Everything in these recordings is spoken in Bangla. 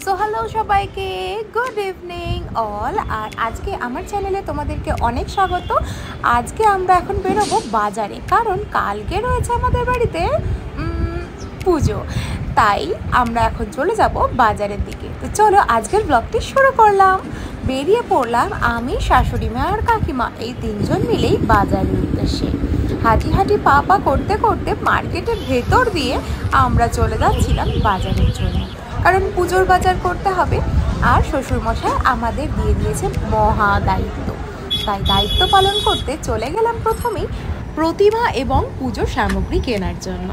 সো হ্যালো সবাইকে, গুড ইভিনিং অল। আর আজকে আমার চ্যানেলে তোমাদেরকে অনেক স্বাগত। আজকে আমরা এখন বেরোবো বাজারে, কারণ কালকে রয়েছে আমাদের বাড়িতে পুজো। তাই আমরা এখন চলে যাব বাজারের দিকে। তো চলো আজকের ব্লগটি শুরু করলাম। বেরিয়ে পড়লাম আমি, শাশুড়ি মা আর কাকিমা, এই তিনজন মিলেই বাজারের উদ্দেশ্যে। হাঁটি হাঁটি পা পা করতে করতে মার্কেটের ভেতর দিয়ে আমরা চলে যাচ্ছিলাম বাজারের জন্য, কারণ পুজোর বাজার করতে হবে। আর শ্বশুরমশাই আমাদের দিয়ে দিয়েছে মহা দায়িত্ব, তাই দায়িত্ব পালন করতে চলে গেলাম প্রথমেই প্রতিমা এবং পুজোর সামগ্রী কেনার জন্য।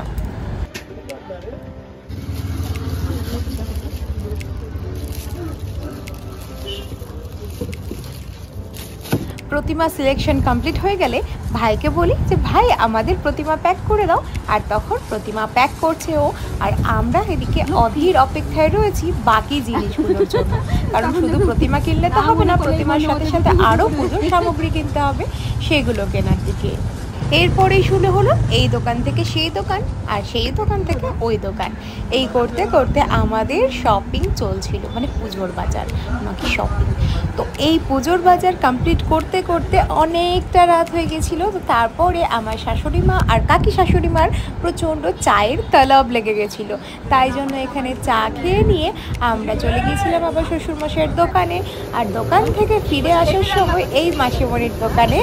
প্রতিমা সিলেকশন কমপ্লিট হয়ে গেলে ভাইকে বলি যে ভাই আমাদের প্রতিমা প্যাক করে দাও, আর তখন প্রতিমা প্যাক করছে ও। আর আমরা এদিকে অধীর অপেক্ষায় রয়েছি বাকি জিনিসগুলোর জন্য, কারণ শুধু প্রতিমা কিনলে তো হবে না, প্রতিমার সাথে সাথে আরও পুজোর সামগ্রী কিনতে হবে, সেগুলো কেনার দিকে। এরপরেই শুরু হলো এই দোকান থেকে সেই দোকান, আর সেই দোকান থেকে ওই দোকান। এই করতে করতে আমাদের শপিং চলছিল, মানে পুজোর বাজার নাকি শপিং। তো এই পুজোর বাজার কমপ্লিট করতে করতে অনেকটা রাত হয়ে গেছিলো। তো তারপরে আমার শাশুড়ি মা আর কাকি শাশুড়ি মার প্রচণ্ড চায়ের তলব লেগে গেছিলো, তাই জন্য এখানে চা খেয়ে নিয়ে আমরা চলে গিয়েছিলাম আবার শ্বশুরমশাইয়ের দোকানে। আর দোকান থেকে ফিরে আসার সময় এই মাসিমণির দোকানে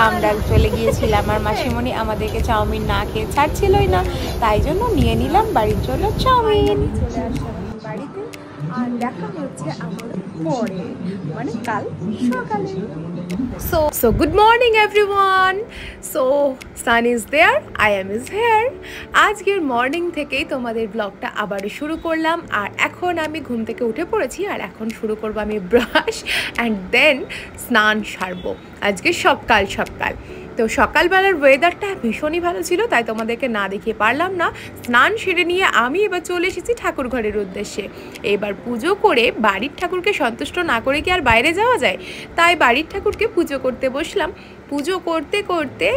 আমরা চলে গিয়েছিলাম। আর মাসিমণি আমাদেরকে চাউমিন না খেয়ে ছাড়ছিলই না, তাই জন্য নিয়ে নিলাম বাড়ির জন্য চাউমিন। চলে আসলাম বাড়িতে, আর দেখা হচ্ছে আমার পরে, মানে কাল সকালে। So good morning everyone. So sun is there, I am is here. আজকের মর্নিং থেকেই তোমাদের ব্লগটা আবারও শুরু করলাম। আর এখন আমি ঘুম থেকে উঠে পড়েছি, আর এখন শুরু করব আমি ব্রাশ অ্যান্ড দেন স্নান সারবো। আজকে সকাল সকাল, তো সকালবেলার ওয়েদারটা ভীষণই ভালো ছিল, তাই তোমাদেরকে না দেখিয়ে পারলাম না। স্নান সেরে নিয়ে আমি এবার চলে এসেছি ঠাকুর ঘরের উদ্দেশ্যে। এবার পুজো করে বাড়ির ঠাকুরকে সন্তুষ্ট না করে কি আর বাইরে যাওয়া যায়, তাই বাড়ির ঠাকুরকে পুজো করতে বসলাম। পুজো করতে করতে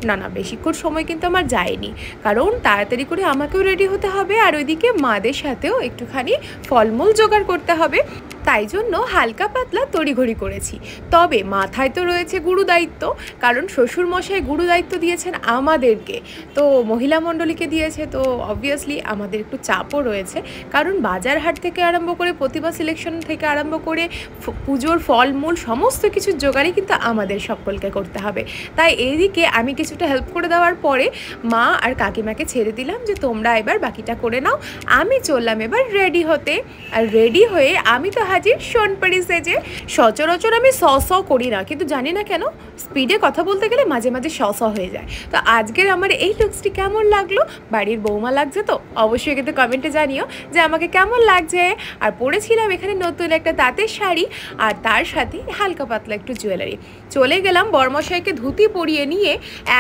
না বেশিক্ষণ সময় কিন্তু আমার যায়নি, কারণ তাড়াতাড়ি করে আমাকেও রেডি হতে হবে, আর ওইদিকে মাদের সাথেও একটুখানি ফলমূল জোগাড় করতে হবে। তাই জন্য হালকা পাতলা তড়িঘড়ি করেছি। তবে মাথায় তো রয়েছে গুরু দায়িত্ব, কারণ শ্বশুরমশাই গুরু দায়িত্ব দিয়েছেন আমাদেরকে, তো মহিলা মণ্ডলীকে দিয়েছে, তো অবভিয়াসলি আমাদের একটু চাপও রয়েছে, কারণ বাজার হাট থেকে আরম্ভ করে প্রতিমা সিলেকশন থেকে আরম্ভ করে পুজোর ফলমূল সমস্ত কিছুর জোগাড়ই কিন্তু আমাদের সকলকে করতে হবে। তাই এইদিকে আমি কিছুটা হেল্প করে দেওয়ার পরে মা আর কাকিমাকে ছেড়ে দিলাম যে তোমরা এবার বাকিটা করে নাও। আমি চললাম এবার রেডি হতে। আর রেডি হয়ে আমি তো হাজির সোনপাড়ি সেজে। সচরাচর আমি স করি না, কিন্তু জানি না কেন স্পিডে কথা বলতে গেলে মাঝে মাঝে স হয়ে যায়। তো আজকের আমার এই লুকসটি কেমন লাগলো, বাড়ির বৌমা লাগছে তো অবশ্যই কিন্তু কমেন্টে জানিও যে আমাকে কেমন লাগছে। আর পরেছিলাম এখানে নতুন একটা তাঁতের শাড়ি, আর তার সাথে হালকা পাতলা একটু জুয়েলারি। চলে গেলাম বরমশাইকে ধুতি পরিয়ে নিয়ে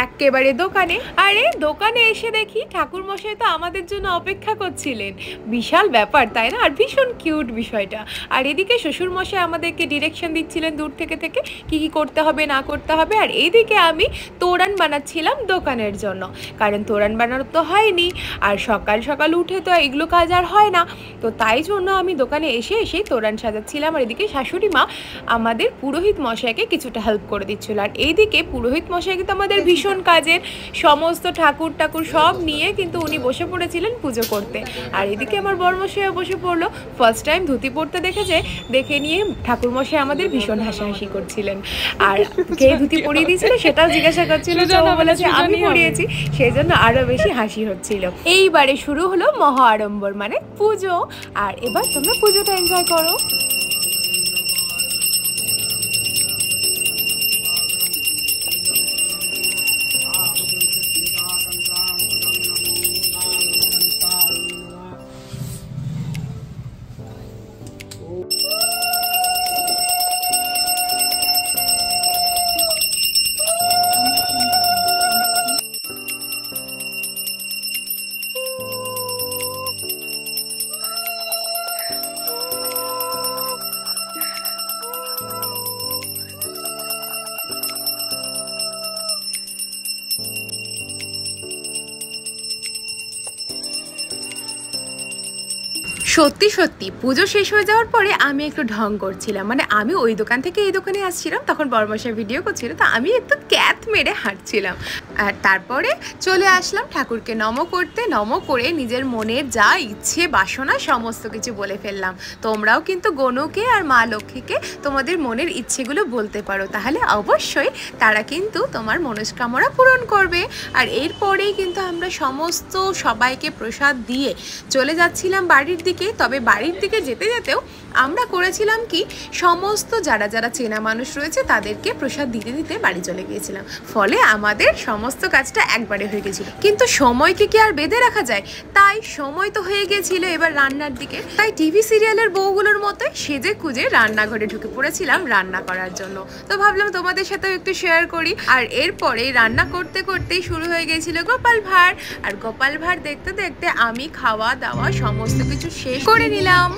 একেবারে দোকানে। আরে দোকানে এসে দেখি ঠাকুরমশাই তো আমাদের জন্য অপেক্ষা করছিলেন। বিশাল ব্যাপার তাই না, আর ভীষণ কিউট বিষয়টা। আর এদিকে শ্বশুরমশাই আমাদেরকে ডিরেকশন দিচ্ছিলেন দূর থেকে থেকে কি কি করতে হবে না করতে হবে। আর এইদিকে আমি তোরণ বানাচ্ছিলাম দোকানের জন্য, কারণ তোরণ বানানো তো হয়নি, আর সকাল সকাল উঠে তো এগুলো কাজ আর হয় না। তো তাই জন্য আমি দোকানে এসে তোরণ সাজাচ্ছিলাম। আর এদিকে শাশুড়ি মা আমাদের পুরোহিত মশাইকে কিছুটা হেল্প করে দিচ্ছিল। আর এইদিকে পুরোহিত মশাই কিন্তু আমাদের ভীষণ কাজের, সমস্ত ঠাকুর সব নিয়ে কিন্তু উনি বসে পড়েছিলেন পুজো করতে। আর এদিকে আমার বরমশাইও বসে পড়লো। ফার্স্ট টাইম ধুতি পরতে দেখে নিয়ে ঠাকুরমশাই আমাদের ভীষণ হাসাহাসি করছিলেন। আর কে ধুতি পরিয়ে দিয়েছিল সেটাও জিজ্ঞাসা করছিল, বলেছে আমি পরিয়েছি, সেই জন্য আরো বেশি হাসি হচ্ছিল। এইবারে শুরু হলো মহা আড়ম্বর, মানে পুজো। আর এবার তোমরা পুজোটা এনজয় করো। সত্যি সত্যি পুজো শেষ হয়ে যাওয়ার পরে আমি একটু ঢং করছিলাম, মানে আমি ওই দোকান থেকে এই দোকানে আসছিলাম, তখন বড়মশাই ভিডিও করছিল, তো আমি একটু ক্যাথ মেরে হাঁটছিলাম। আর তারপরে চলে আসলাম ঠাকুরকে নম করতে। নম করে নিজের মনের যা ইচ্ছে বাসনা সমস্ত কিছু বলে ফেললাম। তোমরাও কিন্তু গনুকে আর মা লক্ষ্মীকে তোমাদের মনের ইচ্ছেগুলো বলতে পারো, তাহলে অবশ্যই তারা কিন্তু তোমার মনস্কামনা পূরণ করবে। আর এরপরেই কিন্তু আমরা সমস্ত সবাইকে প্রসাদ দিয়ে চলে যাচ্ছিলাম বাড়ির দিকে। তবে বাড়ির দিকে যেতে যেতেও আমরা করেছিলাম কি, সমস্ত যারা যারা চেনা মানুষ রয়েছে তাদেরকে প্রসাদ দিতে দিতে বাড়ি চলে গিয়েছিলাম। ফলে আমাদের সমস্ত কাজটা একবারে হয়ে গেছিল। কিন্তু সময়কে কি আর বেঁধে রাখা যায়? তাই সময় তো হয়ে গেছিল এবার রান্নার দিকে। তাই টিভি সিরিয়ালের বউগুলোর মতো সেজে খুঁজে রান্নাঘরে ঢুকে পড়েছিলাম রান্না করার জন্য। তো ভাবলাম তোমাদের সাথেও একটু শেয়ার করি। আর এরপরে রান্না করতে করতেই শুরু হয়ে গেছিল গোপাল ভাঁড়। আর গোপাল ভাঁড় দেখতে দেখতে আমি খাওয়া দাওয়া সমস্ত কিছু শেষ করে নিলাম।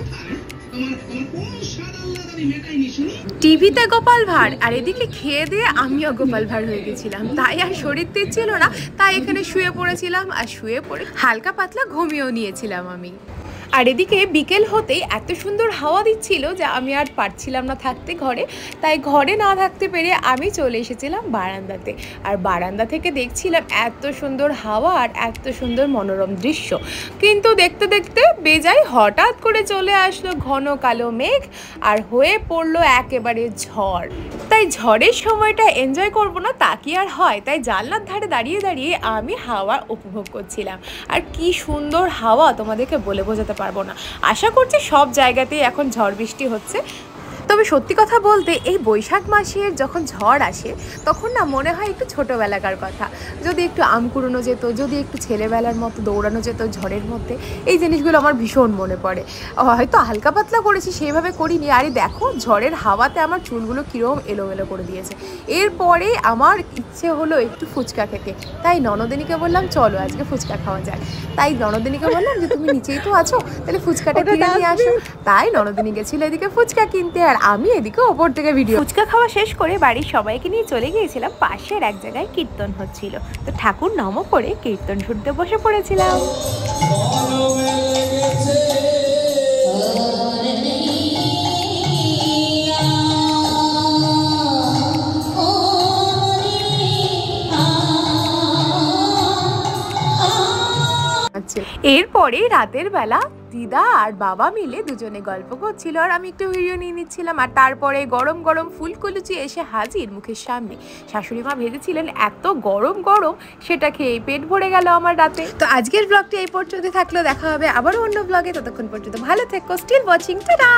টিভিতে গোপাল ভাঁড় আর এদিকে খেয়ে দিয়ে আমিও গোপাল ভাঁড় হয়ে গেছিলাম। তাই আর শরীর তেজ ছিল না, তাই এখানে শুয়ে পড়েছিলাম। আর শুয়ে পড়ে হালকা পাতলা ঘুমিয়েও নিয়েছিলাম আমি। আর এদিকে বিকেল হতেই এত সুন্দর হাওয়া দিচ্ছিল যে আমি আর পারছিলাম না থাকতে ঘরে। তাই ঘরে না থাকতে পেরে আমি চলে এসেছিলাম বারান্দাতে। আর বারান্দা থেকে দেখছিলাম এত সুন্দর হাওয়া আর এত সুন্দর মনোরম দৃশ্য। কিন্তু দেখতে দেখতে বেজায় হঠাৎ করে চলে আসলো ঘন কালো মেঘ আর হয়ে পড়লো একেবারে ঝড়। তাই ঝড়ের সময়টা এনজয় করবো না তা কি আর হয়? তাই জানলার ধারে দাঁড়িয়ে দাঁড়িয়ে আমি হাওয়া উপভোগ করছিলাম। আর কি সুন্দর হাওয়া তোমাদেরকে বলে বোঝাতে পারবো না। আশা করছি সব জায়গাতেই এখন ঝড় বৃষ্টি হচ্ছে। তবে সত্যি কথা বলতে এই বৈশাখ মাসের যখন ঝড় আসে তখন না মনে হয় একটু ছোটোবেলাকার কথা, যদি একটু আম কুড়োনো যেত, যদি একটু ছেলেবেলার মতো দৌড়ানো যেত ঝড়ের মধ্যে। এই জিনিসগুলো আমার ভীষণ মনে পড়ে। হয়তো হালকা পাতলা করেছি, সেইভাবে করিনি। আরে দেখো ঝড়ের হাওয়াতে আমার চুলগুলো কীরকম এলোমেলো করে দিয়েছে। এরপরে আমার ইচ্ছে হলো একটু ফুচকা খেতে। তাই ননদিনীকে বললাম চলো আজকে ফুচকা খাওয়া যায়। তাই ননদিনীকে বললাম যে তুমি নিচেই তো আছো, তাহলে ফুচকাটা কিনে নিয়ে আসো। তাই ননদিনী গেছিলো এদিকে ফুচকা কিনতে আর আমি এদিকে ওপর থেকে ভিডিও। ফুচকা খাওয়া শেষ করে বাড়ির সবাইকে নিয়ে চলে গিয়েছিলাম পাশের এক জায়গায় কীর্তন হচ্ছিল। তো ঠাকুর নম করে কীর্তন শুনতে বসে পড়েছিলাম। এরপরে রাতের বেলা দিদা আর বাবা মিলে দুজনে গল্প করছিল আর আমি একটু ভিডিও নিয়ে নিচ্ছিলাম। আর তারপরে গরম গরম ফুলকুলুচি এসে হাজির মুখের সামনে। শাশুড়ি মা ভেজেছিলেন, এত গরম গরম সেটা খেয়ে পেট ভরে গেল আমার রাতে। তো আজকের ব্লগটি এই পর্যন্ত থাকলো, দেখা হবে আবারও অন্য ব্লগে। ততক্ষণ পর্যন্ত ভালো থেকো, স্টিল ওয়াচিং, টাটা।